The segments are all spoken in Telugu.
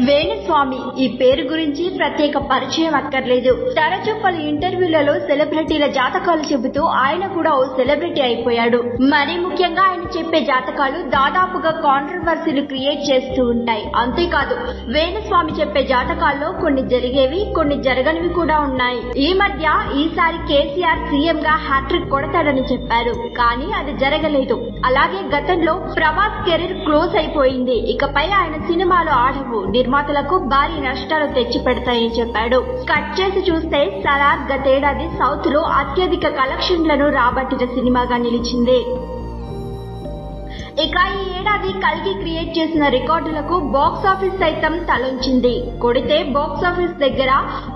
వేణుస్వామి ఈ పేరు గురించి ప్రత్యేక పరిచయం అక్కర్లేదు. తరచూ పలు ఇంటర్వ్యూలలో సెలబ్రిటీల జాతకాలు చెబుతూ ఆయన కూడా ఓ సెలబ్రిటీ అయిపోయాడు. మరీ ముఖ్యంగా ఆయన చెప్పే జాతకాలు దాదాపుగా కాంట్రవర్సీలు క్రియేట్ చేస్తూ ఉంటాయి. అంతేకాదు వేణుస్వామి చెప్పే జాతకాల్లో కొన్ని జరిగేవి, కొన్ని జరగనివి కూడా ఉన్నాయి. ఈ మధ్య ఈసారి కేసీఆర్ సీఎం గా హ్యాట్రిక్ కొడతాడని చెప్పారు, కానీ అది జరగలేదు. అలాగే గతంలో ప్రభాస్ కెరీర్ క్లోజ్ అయిపోయింది, ఇకపై ఆయన సినిమాలు ఆడవు, నిర్మాతలకు భారీ నష్టాలు తెచ్చిపెడతాయని చెప్పాడు. కట్ చేసి చూస్తే సలార్ గతేడాది సౌత్ లో అత్యధిక కలెక్షన్లను రాబట్టిన సినిమాగా నిలిచింది. ఇక ఈ ఏడాది కల్కి క్రియేట్ చేసిన రికార్డులకు బాక్సాఫీస్ సైతం తలొంచింది. కొడితే బాక్సాఫీస్ దగ్గర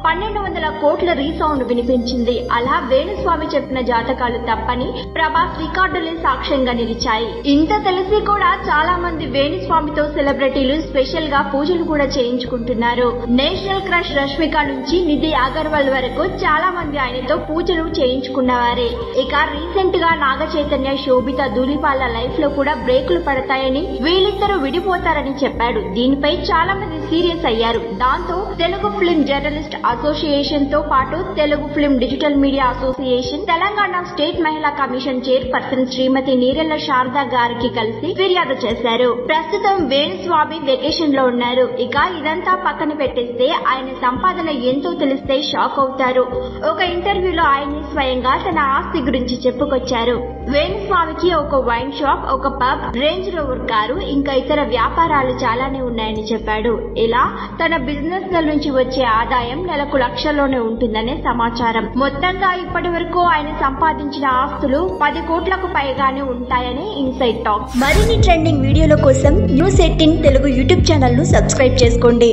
1200 కోట్ల రీసౌండ్ వినిపించింది. అలా వేణుస్వామి చెప్పిన జాతకాలు తప్పని ప్రభాస్ రికార్డులే సాక్ష్యంగా నిలిచాయి. ఇంత తెలిసి కూడా చాలా మంది వేణుస్వామితో సెలబ్రిటీలు స్పెషల్ గా పూజలు కూడా చేయించుకుంటున్నారు. నేషనల్ క్రష్ రష్మిక నుంచి నిధి అగర్వాల్ వరకు చాలా మంది ఆయనతో పూజలు చేయించుకున్నవారే. ఇక రీసెంట్ గా నాగ చైతన్య, శోభిత, ధూళిపాల లైఫ్ లో కూడా బ్రేకులు పడతాయని, వీళ్ళిద్దరూ విడిపోతారని చెప్పాడు. దీనిపై చాలా మంది సీరియస్ అయ్యారు. దాంతో తెలుగు ఫిల్మ్ జర్నలిస్ట్ అసోసియేషన్ తో పాటు Telugu film digital media association, Telangana state మహిళా కమిషన్ చైర్పర్సన్ శ్రీమతి నీరెళ్ల శారద గారికి కలిసి ఫిర్యాదు చేశారు. ప్రస్తుతం వేణుస్వామి వెకేషన్ లో ఉన్నారు. ఇక ఇదంతా పక్కన పెట్టేస్తే ఆయన సంపాదన ఎంతో తెలిస్తే షాక్ అవుతారు. ఒక ఇంటర్వ్యూలో ఆయన్ని స్వయంగా తన ఆస్తి గురించి చెప్పుకొచ్చారు. వేణుస్వామికి ఒక వైన్ షాప్, ఒక పబ్, రేంజ్ రోవర్ కారు, ఇంకా ఇతర వ్యాపారాలు చాలానే ఉన్నాయని చెప్పాడు. ఇలా తన బిజినెస్ ల నుంచి వచ్చే ఆదాయం నెలకు లక్షల్లోనే ఉంటుందనే సమాచారం. మొత్తంగా ఇప్పటి వరకు ఆయన సంపాదించిన ఆస్తులు 10 కోట్లకు పైగానే ఉంటాయని ఇన్సైడ్ టాక్. మరిన్ని ట్రెండింగ్ వీడియోల కోసం న్యూస్ 18 తెలుగు యూట్యూబ్ ఛానల్ ను సబ్స్క్రైబ్ చేసుకోండి.